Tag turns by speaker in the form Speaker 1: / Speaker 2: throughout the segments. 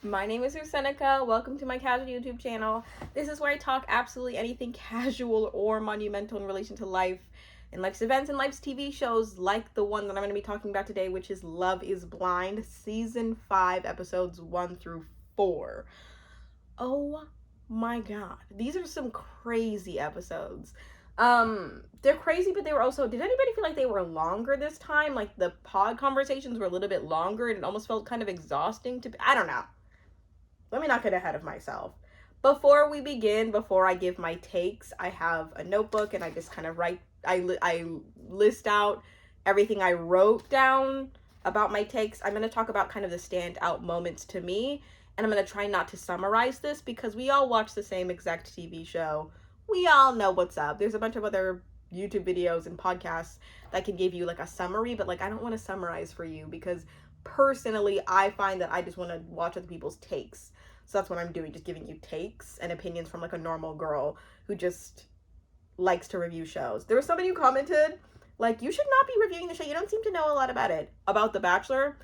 Speaker 1: My name is Seneca. Welcome to my casual YouTube channel. This is where I talk absolutely anything casual or monumental in relation to life and life's events and life's TV shows, like the one that I'm going to be talking about today, which is Love is Blind, Season 5, Episodes 1 through 4. Oh my god. These are some crazy episodes. They're crazy, but they were also, did anybody feel like they were longer this time? Like the pod conversations were a little bit longer and it almost felt kind of exhausting to be, I don't know. Let me not get ahead of myself. Before we begin, before I give my takes, I have a notebook and I just kind of write, I list out everything I wrote down about my takes. I'm going to talk about kind of the standout moments to me, and I'm going to try not to summarize this because we all watch the same exact TV show. We all know what's up. There's a bunch of other YouTube videos and podcasts that can give you like a summary, but like I don't want to summarize for you because personally I find that I just want to watch other people's takes. So that's what I'm doing, just giving you takes and opinions from like a normal girl who just likes to review shows. There was somebody who commented, like, you should not be reviewing the show. You don't seem to know a lot about it. About The Bachelor.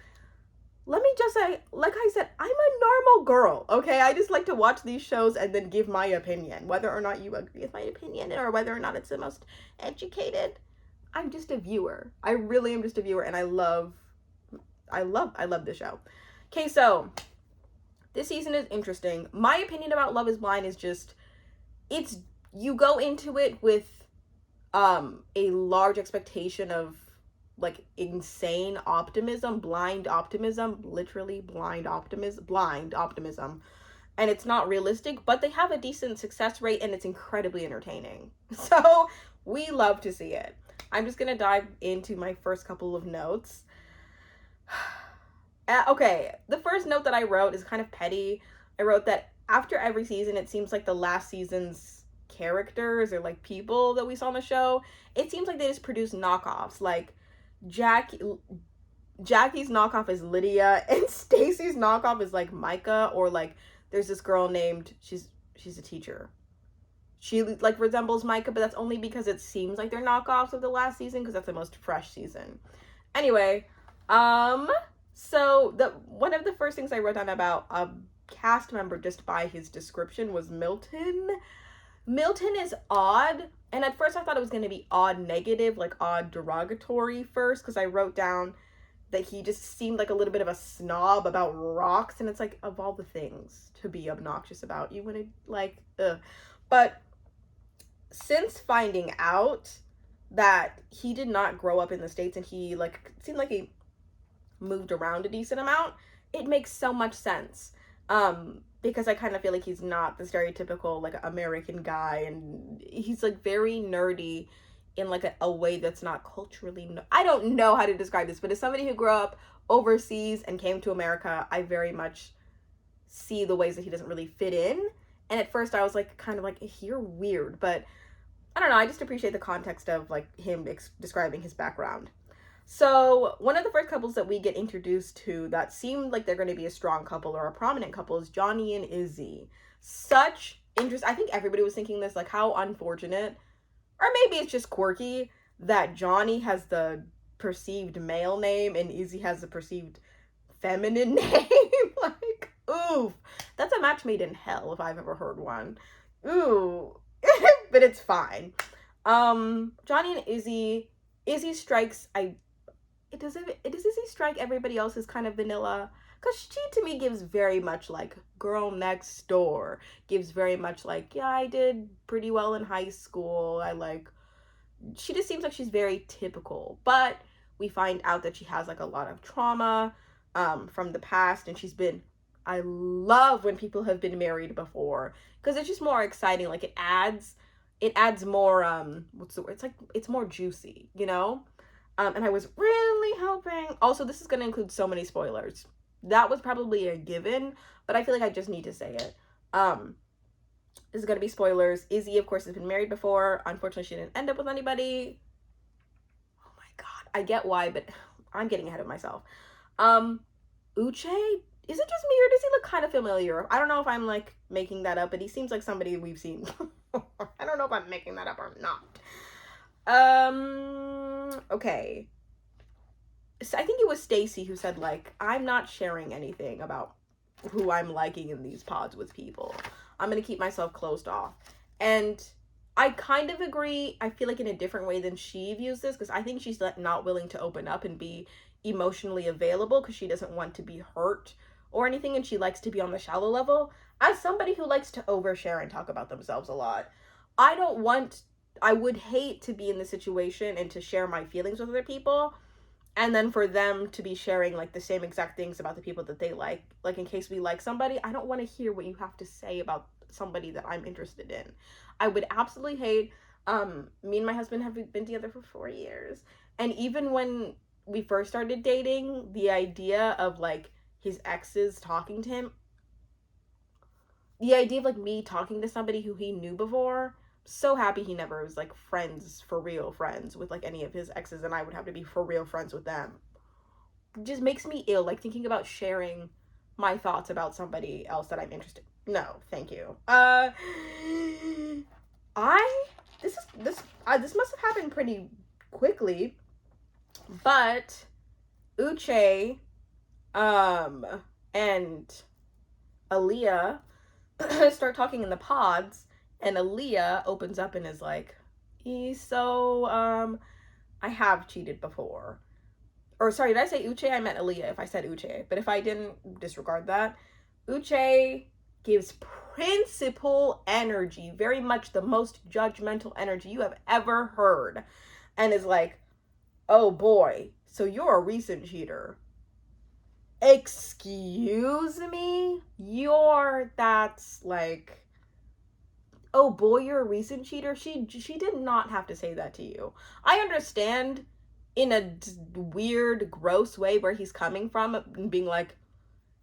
Speaker 1: Let me just say, like I said, I'm a normal girl, okay? I just like to watch these shows and then give my opinion. Whether or not you agree with my opinion or whether or not it's the most educated, I'm just a viewer. I really am just a viewer, and I love the show. Okay, so this season is interesting. My opinion about Love is Blind is just, it's, you go into it with a large expectation of like insane optimism, blind optimism, literally blind optimism. And it's not realistic, but they have a decent success rate and it's incredibly entertaining. So we love to see it. I'm just gonna dive into my first couple of notes. Okay, the first note that I wrote is kind of petty. I wrote that after every season, it seems like the last season's characters or like people that we saw on the show, it seems like they just produce knockoffs. Like Jacky's knockoff is Lydia, and Stacy's knockoff is like Micah, or like there's this girl named, she's a teacher. She like resembles Micah, but that's only because it seems like they're knockoffs of the last season because that's the most fresh season. Anyway, so the one of the first things I wrote down about a cast member just by his description was Milton. Milton is odd, and at first I thought it was going to be odd negative, like odd derogatory first, because I wrote down that he just seemed like a little bit of a snob about rocks, and it's like, of all the things to be obnoxious about, you want to like, ugh. But since finding out that he did not grow up in the States and he like seemed like he moved around a decent amount, it makes so much sense. Because I kind of feel like he's not the stereotypical like American guy, and he's like very nerdy in like a way that's not culturally I don't know how to describe this, but as somebody who grew up overseas and came to America, I very much see the ways that he doesn't really fit in. And at first I was like kind of like, you're weird, but I don't know, I just appreciate the context of like him describing his background. So one of the first couples that we get introduced to that seemed like they're going to be a strong couple or a prominent couple is Johnny and Izzy. Such interest. I think everybody was thinking this, like how unfortunate, or maybe it's just quirky, that Johnny has the perceived male name and Izzy has the perceived feminine name. Like, oof. That's a match made in hell if I've ever heard one. Ooh. But it's fine. Johnny and Izzy strikes, does Izzy strike everybody else as kind of vanilla? Because she to me gives very much like girl next door, gives very much like, yeah, I did pretty well in high school, I like, she just seems like she's very typical. But we find out that she has like a lot of trauma from the past, and I love when people have been married before because it's just more exciting. Like it adds more what's the word, it's like it's more juicy, you know. And I was really hoping, also this is going to include so many spoilers, that was probably a given, but I feel like I just need to say it. This is going to be spoilers. Izzy, of course, has been married before. Unfortunately, she didn't end up with anybody. Oh my god, I get why, but I'm getting ahead of myself. Uche, is it just me or does he look kind of familiar? I don't know if I'm like making that up, but he seems like somebody we've seen. I don't know if I'm making that up or not. Okay. So I think it was Stacy who said like, I'm not sharing anything about who I'm liking in these pods with people. I'm gonna keep myself closed off. And I kind of agree, I feel like in a different way than she views this, because I think she's not willing to open up and be emotionally available because she doesn't want to be hurt or anything, and she likes to be on the shallow level. As somebody who likes to overshare and talk about themselves a lot, I would hate to be in this situation and to share my feelings with other people, and then for them to be sharing like the same exact things about the people that they like in case we like somebody. I don't want to hear what you have to say about somebody that I'm interested in. I would absolutely hate. Me and my husband have been together for 4 years, and even when we first started dating, the idea of like his exes talking to him, the idea of like me talking to somebody who he knew before, so happy he never was like friends, for real friends with like any of his exes, and I would have to be for real friends with them. It just makes me ill, like thinking about sharing my thoughts about somebody else that I'm interested. No, thank you. I this must have happened pretty quickly, but Uche and Aaliyah start talking in the pods, and Aaliyah opens up and is like, so I have cheated before. Or sorry, did I say Uche? I meant Aaliyah if I said Uche. But if I didn't, disregard that. Uche gives principal energy, very much the most judgmental energy you have ever heard, and is like, oh boy, so you're a recent cheater. Excuse me? That's like, oh boy, you're a recent cheater? She did not have to say that to you. I understand in a weird, gross way where he's coming from, being like,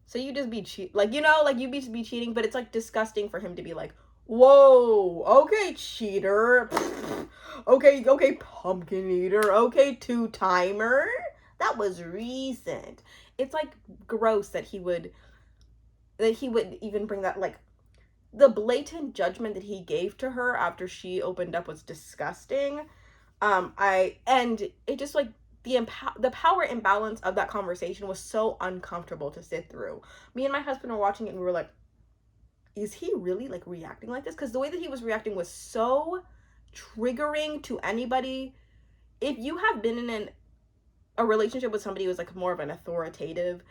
Speaker 1: so you just be like, like you be cheating, but it's like disgusting for him to be like, whoa, okay, cheater. Okay, pumpkin eater. Okay, two-timer. That was recent. It's like gross that he would even bring that, like, the blatant judgment that he gave to her after she opened up was disgusting. And it just like the power imbalance of that conversation was so uncomfortable to sit through. Me and my husband were watching it and we were like, is he really like reacting like this? Because the way that he was reacting was so triggering to anybody. If you have been in a relationship with somebody who's like more of an authoritative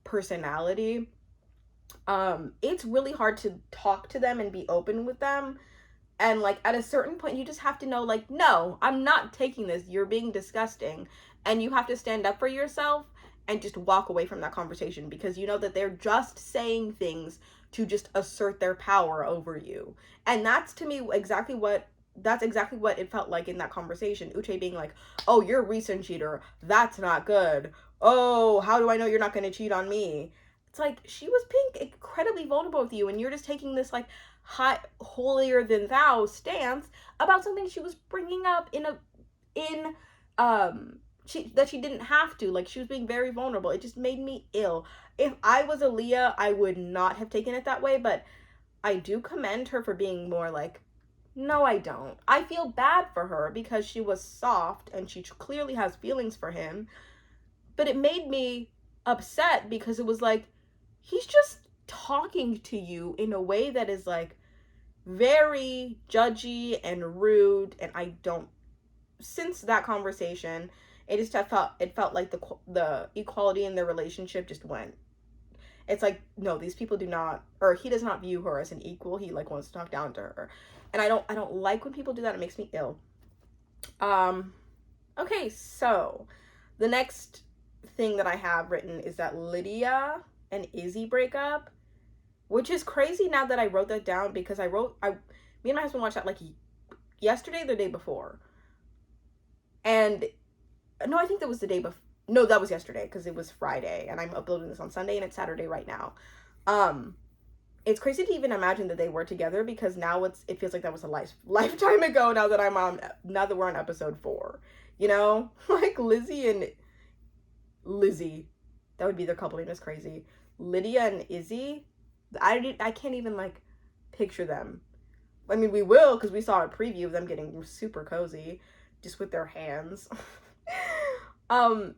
Speaker 1: personality, it's really hard to talk to them and be open with them. And like at a certain point you just have to know, like, no, I'm not taking this, you're being disgusting, and you have to stand up for yourself and just walk away from that conversation, because you know that they're just saying things to just assert their power over you. And that's, to me, exactly what it felt like in that conversation. Uche being like, oh, you're a recent cheater, that's not good, oh, how do I know you're not going to cheat on me? It's like she was being incredibly vulnerable with you, and you're just taking this like high, holier than thou stance about something she was bringing up that she didn't have to. Like, she was being very vulnerable. It just made me ill. If I was Aaliyah, I would not have taken it that way, but I do commend her for being more like, no, I don't. I feel bad for her because she was soft and she clearly has feelings for him, but it made me upset because it was like, he's just talking to you in a way that is like very judgy and rude, and I don't. Since that conversation, it felt like the equality in their relationship just went. It's like, no, these people do not, or he does not view her as an equal. He like wants to talk down to her, and I don't like when people do that. It makes me ill. Okay, so the next thing that I have written is that Lydia and Izzy break up, which is crazy now that I wrote that down, because me and my husband watched that like yesterday, the day before. And no, I think that was the day before. No, that was yesterday, because it was Friday and I'm uploading this on Sunday and it's Saturday right now. It's crazy to even imagine that they were together, because now it feels like that was a lifetime ago now that we're on episode 4. Like Lizzie, that would be their couple name, is crazy. Lydia and Izzy, I can't even like picture them. I mean, we will, because we saw a preview of them getting super cozy just with their hands. It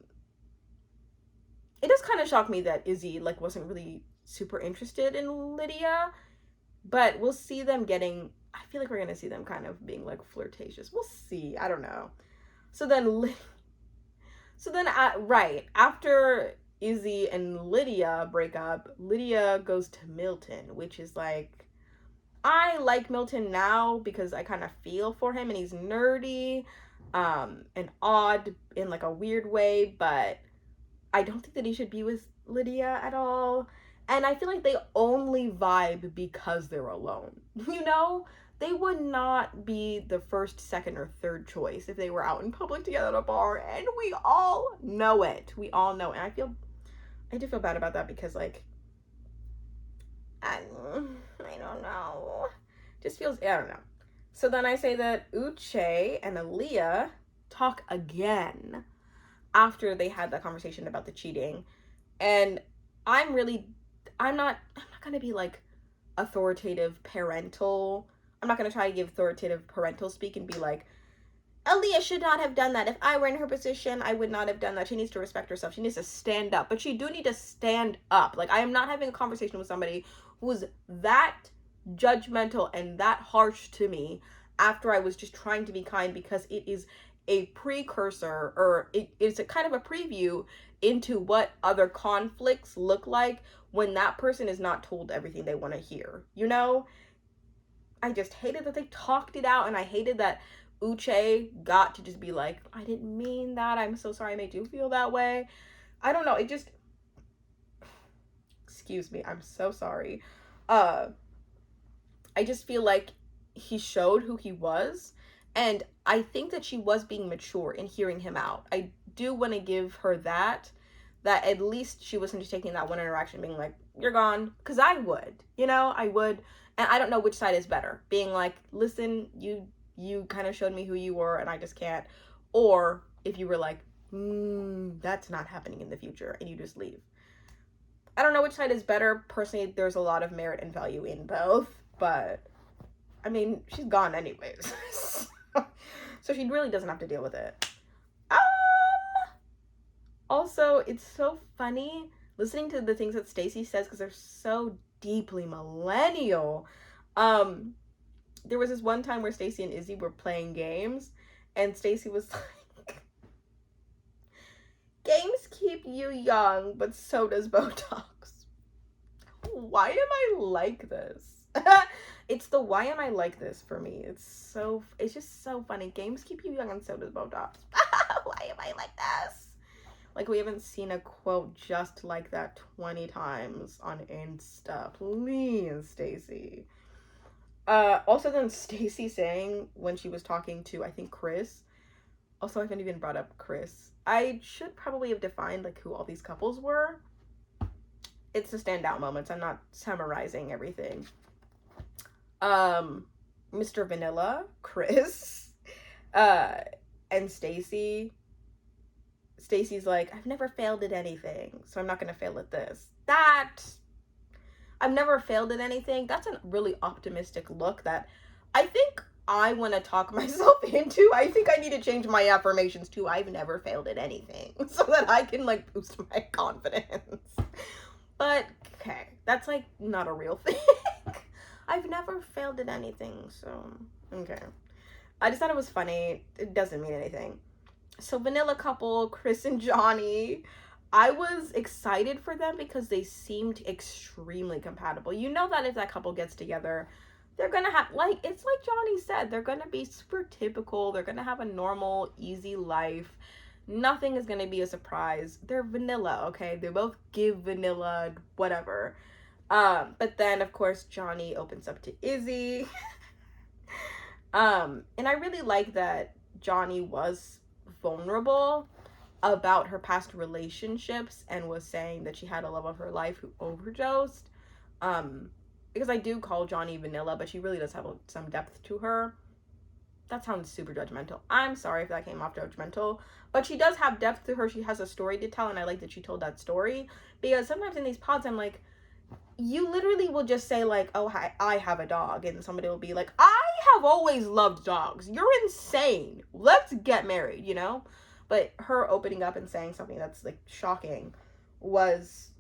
Speaker 1: does kind of shock me that Izzy like wasn't really super interested in Lydia, but we'll see them getting, I feel like we're gonna see them kind of being like flirtatious. We'll see. I don't know. So then, right after Izzy and Lydia break up, Lydia goes to Milton, which is like, I like Milton now because I kind of feel for him and he's nerdy, and odd in like a weird way, but I don't think that he should be with Lydia at all. And I feel like they only vibe because they're alone. You know? They would not be the first, second, or third choice if they were out in public together at a bar. And we all know it. We all know it. And I do feel bad about that because, like, I don't know. Just feels, I don't know. So then I say that Uche and Aaliyah talk again after they had that conversation about the cheating. And I'm not gonna be like authoritative parental. I'm not gonna try to give authoritative parental speak and be like, Aaliyah should not have done that. If I were in her position, I would not have done that. She needs to respect herself. She needs to stand up. But she do need to stand up. Like, I am not having a conversation with somebody who's that judgmental and that harsh to me after I was just trying to be kind, because it is a precursor, or it's a kind of a preview into what other conflicts look like when that person is not told everything they want to hear. You know? I just hated that they talked it out, and I hated that Uche got to just be like, I didn't mean that. I'm so sorry I made you feel that way. I don't know. It just, excuse me. I'm so sorry. I just feel like he showed who he was, and I think that she was being mature in hearing him out. I do want to give her that at least she wasn't just taking that one interaction being like, you're gone. Because I would, I would. And I don't know which side is better. Being like, listen, you kind of showed me who you were and I just can't. Or if you were like, that's not happening in the future, and you just leave. I don't know which side is better. Personally, there's a lot of merit and value in both. But, I mean, she's gone anyways. So she really doesn't have to deal with it. Also, it's so funny listening to the things that Stacy says because they're so deeply millennial. There was this one time where Stacy and Izzy were playing games, and Stacy was like, games keep you young, but so does Botox. Why am I like this? It's the why am I like this for me. It's just so funny. Games keep you young and so does Botox. Why am I like this? Like, we haven't seen a quote just like that 20 times on Insta. Please, Stacy. Also then Stacy saying when she was talking to, I think, Chris. Also, I haven't even brought up Chris. I should probably have defined, like, who all these couples were. It's the standout moments. I'm not summarizing everything. Mr. Vanilla, Chris, and Stacy. Stacy's like, I've never failed at anything, so I'm not gonna fail at this. I've never failed at anything. That's a really optimistic look that I think I want to talk myself into. I think I need to change my affirmations to I've never failed at anything so that I can, like, boost my confidence. But, okay, that's, like, not a real thing. I've never failed at anything, so, okay. I just thought it was funny. It doesn't mean anything. So, vanilla couple, Chris and Johnny, I was excited for them because they seemed extremely compatible. You know that if that couple gets together, they're gonna have, like, it's like Johnny said, they're gonna be super typical. They're gonna have a normal, easy life. Nothing is gonna be a surprise. They're vanilla, okay? They both give vanilla, whatever. But then, of course, Johnny opens up to Izzy. And I really like that Johnny was vulnerable about her past relationships and was saying that she had a love of her life who overdosed. Because I do call Johnny vanilla, but she really does have some depth to her. That sounds super judgmental. I'm sorry if that came off judgmental, but she does have depth to her. She has a story to tell, and I like that she told that story, because sometimes in these pods I'm like, you literally will just say, like, oh, hi, I have a dog, and somebody will be like, I have always loved dogs. You're insane. Let's get married, you know? But her opening up and saying something that's, like, shocking was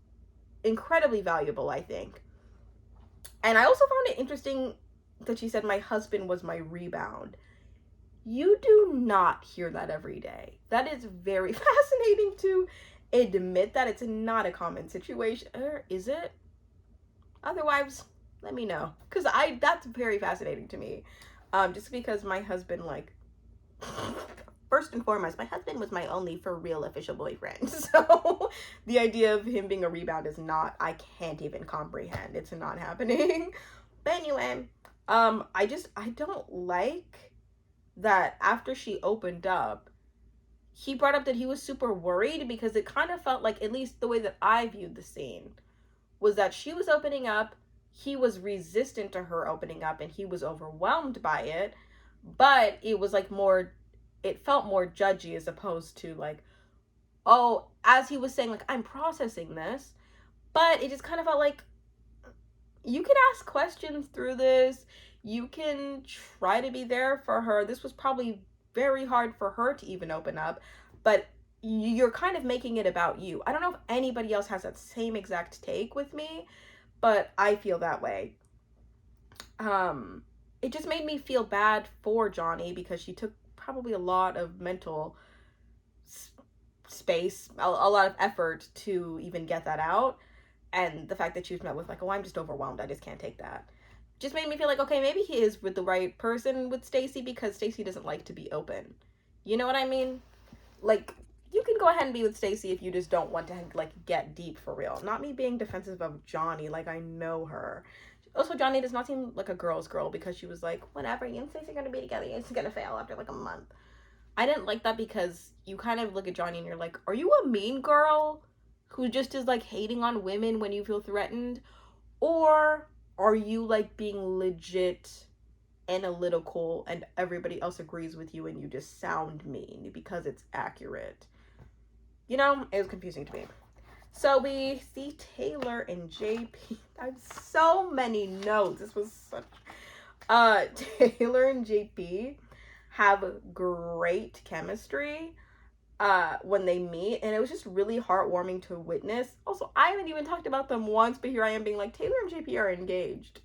Speaker 1: incredibly valuable, I think. And I also found it interesting that she said my husband was my rebound. You do not hear that every day. That is very fascinating to admit that. It's not a common situation. Or is it? Otherwise, let me know. Because that's very fascinating to me. Just because my husband, like, first and foremost, my husband was my only for real official boyfriend. So the idea of him being a rebound is not, I can't even comprehend. It's not happening. But anyway, I don't like that after she opened up, he brought up that he was super worried because it kind of felt like, at least the way that I viewed the scene, was that she was opening up, he was resistant to her opening up, and he was overwhelmed by it, but it was like more, it felt more judgy as opposed to like, oh, as he was saying, like, I'm processing this, but it just kind of felt like, you can ask questions through this, you can try to be there for her. This was probably very hard for her to even open up, but you're kind of making it about you. I don't know if anybody else has that same exact take with me, but I feel that way. It just made me feel bad for Johnny because she took probably a lot of mental space, a lot of effort to even get that out. And the fact that she was met with like, oh, I'm just overwhelmed, I just can't take that, just made me feel like, okay, maybe he is with the right person with Stacy, because Stacy doesn't like to be open. You know what I mean? Like, you can go ahead and be with Stacy if you just don't want to like get deep for real. Not me being defensive of Johnny, like I know her. Also, Johnny does not seem like a girl's girl because she was like, whatever, you and Stacy are gonna be together, it's gonna fail after like a month. I didn't like that because you kind of look at Johnny and you're like, are you a mean girl who just is like hating on women when you feel threatened? Or are you like being legit analytical and everybody else agrees with you and you just sound mean because it's accurate? You know, it was confusing to me. So we see Taylor and JP. I have so many notes. This was such... Taylor and JP have great chemistry when they meet, and it was just really heartwarming to witness. Also, I haven't even talked about them once, but here I am being like, Taylor and JP are engaged.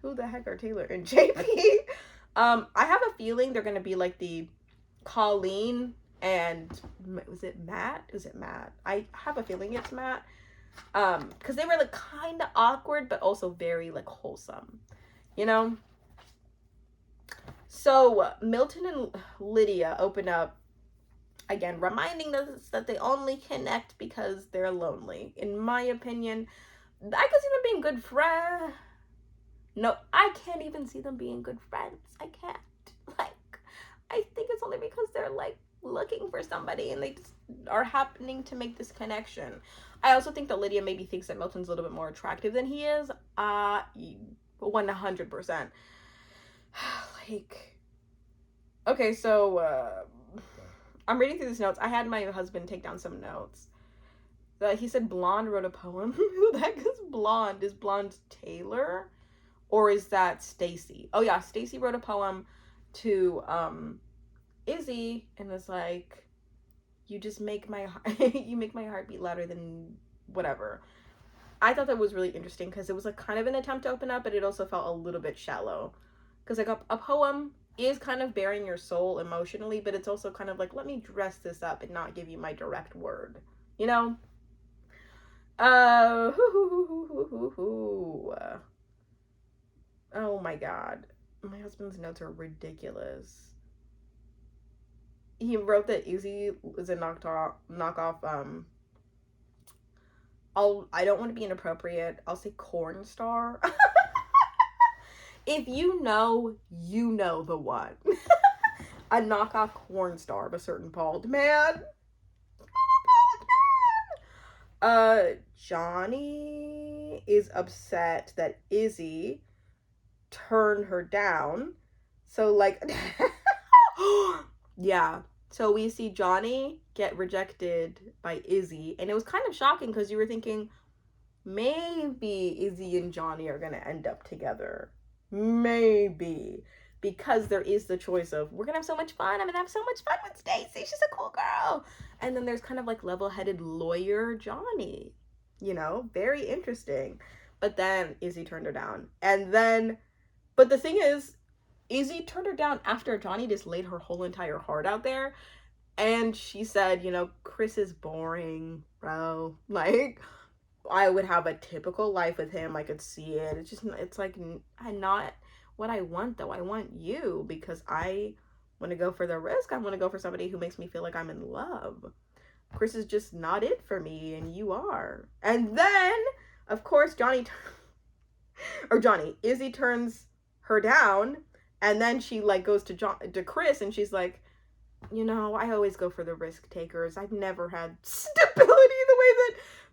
Speaker 1: Who the heck are Taylor and JP? I have a feeling they're gonna be like the Colleen and, was it Matt? Is it Matt? I have a feeling it's Matt. Because they were like kind of awkward, but also very like wholesome, you know? So Milton and Lydia open up, again, reminding us that they only connect because they're lonely. In my opinion, I could see them being good friends. No, I can't even see them being good friends. I can't. Like, I think it's only because they're like looking for somebody and they just are happening to make this connection. I also think that Lydia maybe thinks that Milton's a little bit more attractive than he is. 100%. Like, okay, so I'm reading through these notes. I had my husband take down some notes. He said Blonde wrote a poem. Who the heck is Blonde? Is Blonde Taylor? Or is that Stacy? Oh yeah, Stacy wrote a poem to Izzy and was like, you just make my heart you make my heart beat louder than whatever. I thought that was really interesting because it was like kind of an attempt to open up, but it also felt a little bit shallow. Because like a poem is kind of bearing your soul emotionally, but it's also kind of like, let me dress this up and not give you my direct word, you know? Oh my god, my husband's notes are ridiculous. He wrote that Izzy is a knockoff. I don't want to be inappropriate. I'll say corn star. If you know the one. A knockoff corn star of a certain bald man. Johnny is upset that Izzy turned her down. So like yeah. So we see Johnny get rejected by Izzy, and it was kind of shocking because you were thinking maybe Izzy and Johnny are gonna end up together. Maybe. Because there is the choice of, we're gonna have so much fun, I'm gonna have so much fun with Stacy, she's a cool girl. And then there's kind of like level-headed lawyer Johnny. You know, very interesting. But then Izzy turned her down. And then, but the thing is, Izzy turned her down after Johnny just laid her whole entire heart out there. And she said, you know, Chris is boring, bro. Like, I would have a typical life with him. I could see it. It's just, it's like, I'm not what I want, though. I want you because I want to go for the risk. I want to go for somebody who makes me feel like I'm in love. Chris is just not it for me, and you are. And then, of course, Izzy turns her down, and then she, like, goes to Chris, and she's like, you know, I always go for the risk takers. I've never had stability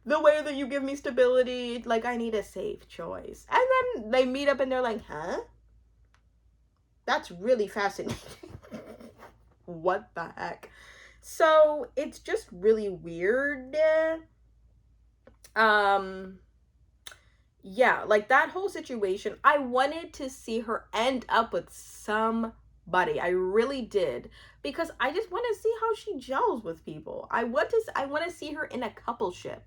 Speaker 1: the way that you give me stability. Like, I need a safe choice. And then they meet up and they're like, huh? That's really fascinating. What the heck? So it's just really weird. Yeah, like that whole situation, I wanted to see her end up with somebody. I really did, because I just want to see how she gels with people. I want to see her in a coupleship.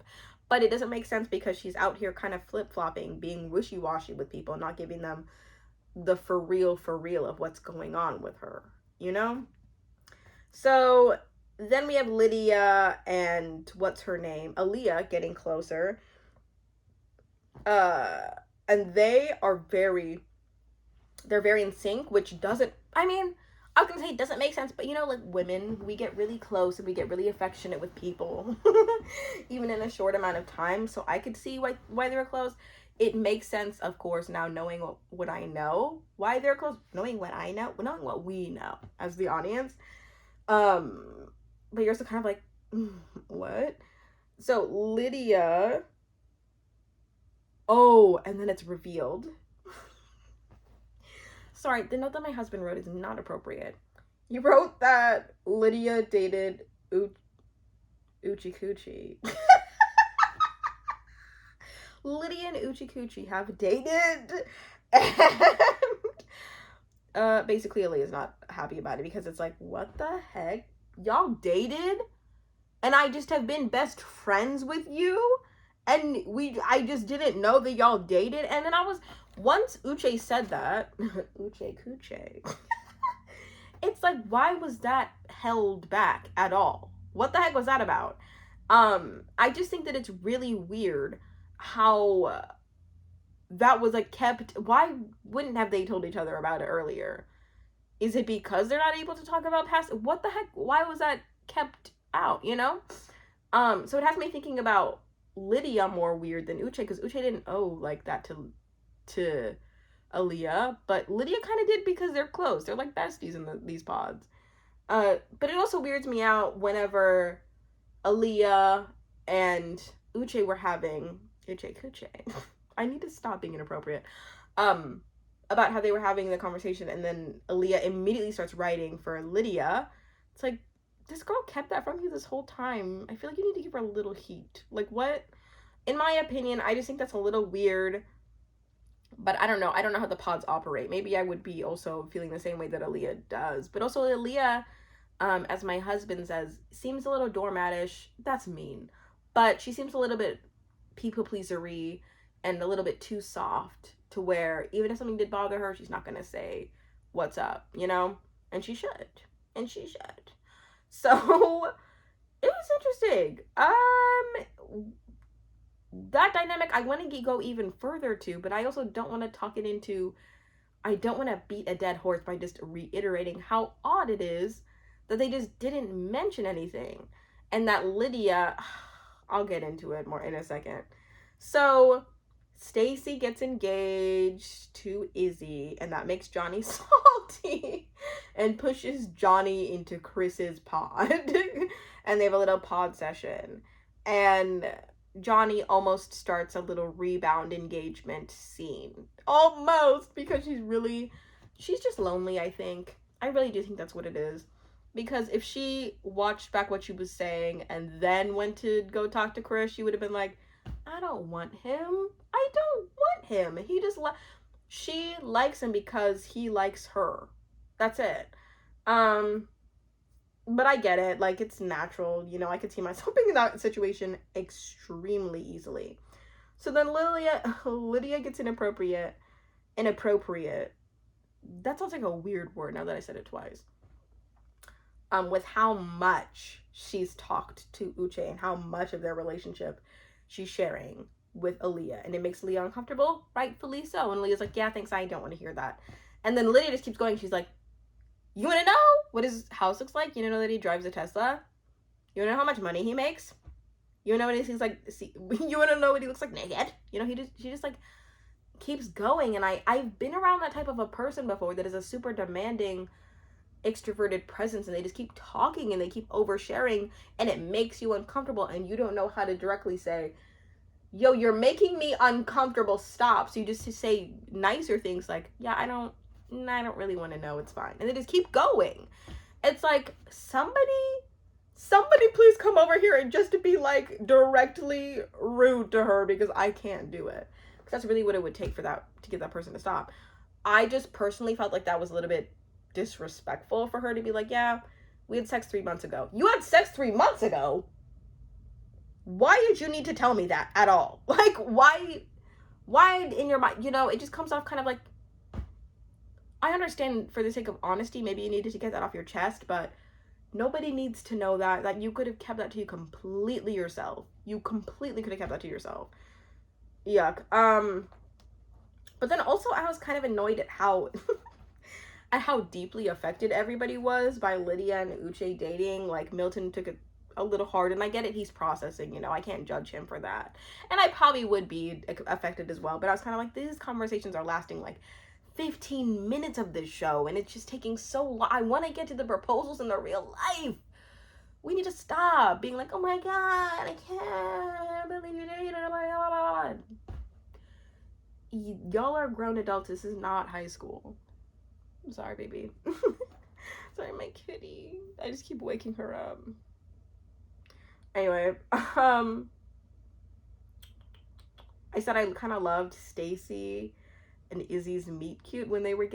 Speaker 1: But it doesn't make sense because she's out here kind of flip-flopping, being wishy-washy with people, not giving them the for real of what's going on with her, you know? So then we have Lydia and what's her name? Aaliyah getting closer. And they're very in sync, which doesn't, I mean, I was gonna say it doesn't make sense, but you know, like women, we get really close and we get really affectionate with people, even in a short amount of time. So I could see why they were close. It makes sense, of course, now knowing what I know, why they're close, knowing what I know, knowing what we know as the audience. But you're also kind of like, what? So Lydia, oh, and then it's revealed. Sorry, the note that my husband wrote is not appropriate. He wrote that Lydia dated Uche Coochie. Lydia and Uche Coochie have dated. And basically Aaliyah's not happy about it because it's like, what the heck? Y'all dated? And I just have been best friends with you? And I just didn't know that y'all dated. And then once Uche said that, Uche Coochie, it's like, why was that held back at all? What the heck was that about? I just think that it's really weird how that was like kept. Why wouldn't have they told each other about it earlier? Is it because they're not able to talk about past? What the heck? Why was that kept out, you know? So it has me thinking about Lydia more weird than Uche, because Uche didn't owe like that to Aaliyah, but Lydia kind of did because they're close. They're like besties in these pods. But it also weirds me out whenever Aaliyah and Uche were having Uche Kuche. I need to stop being inappropriate. About how they were having the conversation, and then Aaliyah immediately starts writing for Lydia. It's like, this girl kept that from you this whole time. I feel like you need to give her a little heat. Like, what? In my opinion, I just think that's a little weird. But I don't know. I don't know how the pods operate. Maybe I would be also feeling the same way that Aaliyah does. But also Aaliyah, as my husband says, seems a little doormatish. That's mean. But she seems a little bit people pleasery and a little bit too soft to where even if something did bother her, she's not going to say what's up, you know? And she should. And she should. So it was interesting. That dynamic I want to go even further to, but I also don't want to talk it into, I don't want to beat a dead horse by just reiterating how odd it is that they just didn't mention anything. And that Lydia, I'll get into it more in a second. So Stacy gets engaged to Izzy, and that makes Johnny salty and pushes Johnny into Chris's pod. And they have a little pod session. And Johnny almost starts a little rebound engagement scene. Almost, because she's just lonely, I think. I really do think that's what it is. Because if she watched back what she was saying and then went to go talk to Chris, she would have been like, I don't want him. I don't want him. He just she likes him because he likes her. That's it. But I get it. Like, it's natural. You know, I could see myself being in that situation extremely easily. So then Lydia gets inappropriate. That sounds like a weird word now that I said it twice. With how much she's talked to Uche and how much of their relationship she's sharing with Aaliyah. And it makes Aaliyah uncomfortable, rightfully so. And Aaliyah's like, yeah, thanks, I don't want to hear that. And then Lydia just keeps going. She's like, you want to know what his house looks like? You know that he drives a Tesla? You want to know how much money he makes? You know what he seems like? You want to know what he looks like naked? You know, she just like keeps going. And I've been around that type of a person before that is a super demanding extroverted presence, and they just keep talking and they keep oversharing, and it makes you uncomfortable, and you don't know how to directly say, yo, you're making me uncomfortable, stop. So you just say nicer things like, yeah, I don't really want to know, it's fine. And they just keep going. It's like, somebody please come over here and just to be like directly rude to her, because I can't do it. Because that's really what it would take for that to get that person to stop. I just personally felt like that was a little bit disrespectful for her to be like, yeah, we had sex 3 months ago. You had sex 3 months ago? Why did you need to tell me that at all? Like, why in your mind, you know, it just comes off kind of like, I understand for the sake of honesty, maybe you needed to get that off your chest, but nobody needs to know that you could have kept that to you completely yourself. You completely could have kept that to yourself. Yuck. But then also I was kind of annoyed at how at how deeply affected everybody was by Lydia and Uche dating. Like, Milton took it a little hard, and I get it, he's processing, you know, I can't judge him for that. And I probably would be affected as well, but I was kind of like, these conversations are lasting like 15 minutes of this show, and it's just taking so long. I want to get to the proposals in the real life. We need to stop being like, oh my god, I can't believe you dated, oh my god. Y'all are grown adults. This is not high school. I'm sorry, baby. Sorry, my kitty. I just keep waking her up. Anyway, I said I kind of loved Stacy and Izzy's meet cute when they were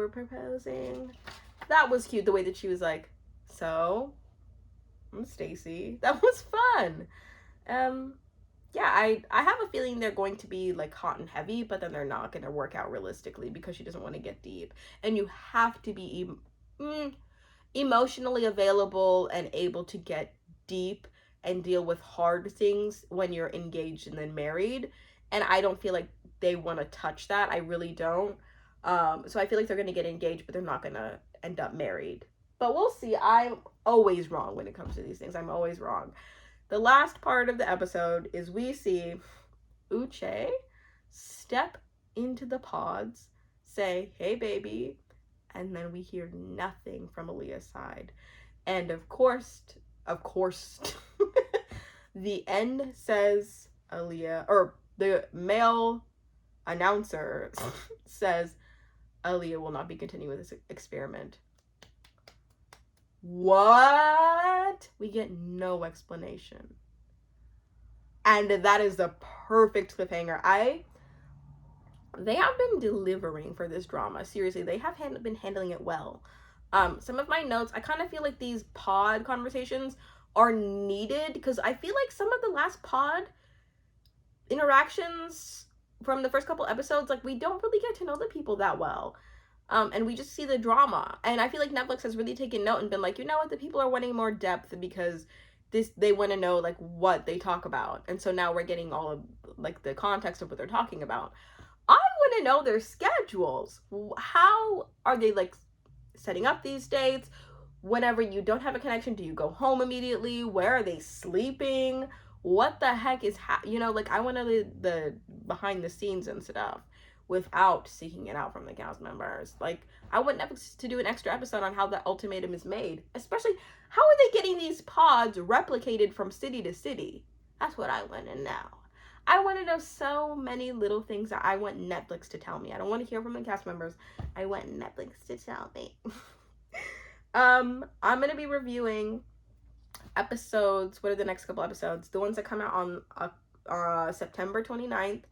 Speaker 1: proposing. That was cute, the way that she was like, so, I'm Stacy. That was fun. Yeah, I have a feeling they're going to be like hot and heavy, but then they're not going to work out realistically because she doesn't want to get deep. And you have to be emotionally available and able to get deep and deal with hard things when you're engaged and then married. And I don't feel like they want to touch that. I really don't. So I feel like they're going to get engaged, but they're not going to end up married. But we'll see. I'm always wrong when it comes to these things. I'm always wrong. The last part of the episode is we see Uche step into the pods, say, hey, baby, and then we hear nothing from Aaliyah's side. And of course, the end says Aaliyah, or the male announcer says Aaliyah will not be continuing with this experiment. What? We get no explanation. And that is the perfect cliffhanger. They have been delivering for this drama. Seriously, they have been handling it well. Some of my notes, I kind of feel like these pod conversations are needed because I feel like some of the last pod interactions from the first couple episodes, like, we don't really get to know the people that well. And we just see the drama. And I feel like Netflix has really taken note and been like, you know what, the people are wanting more depth because they want to know like what they talk about. And so now we're getting all of like the context of what they're talking about. I want to know their schedules. How are they like setting up these dates? Whenever you don't have a connection, do you go home immediately? Where are they sleeping? What the heck is you know, like, I want to know the behind the scenes and stuff without seeking it out from the cast members. Like, I want Netflix to do an extra episode on how the ultimatum is made. Especially, how are they getting these pods replicated from city to city? That's what I want to know. I want to know so many little things that I want Netflix to tell me. I don't want to hear from the cast members. I want Netflix to tell me. I'm going to be reviewing episodes. What are the next couple episodes? The ones that come out on September 29th.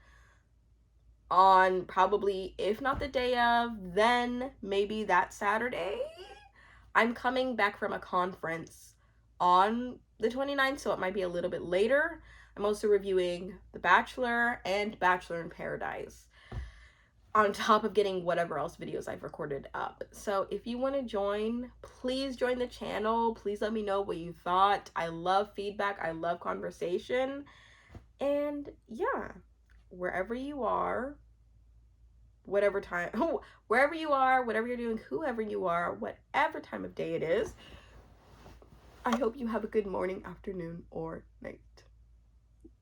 Speaker 1: On probably, if not the day of, then maybe that Saturday. I'm coming back from a conference on the 29th, so it might be a little bit later. I'm also reviewing The Bachelor and Bachelor in Paradise, on top of getting whatever else videos I've recorded up. So if you want to join, please join the channel. Please let me know what you thought. I love feedback. I love conversation. And yeah, wherever you are, whatever time, wherever you are, whatever you're doing, whoever you are, whatever time of day it is, I hope you have a good morning, afternoon, or night.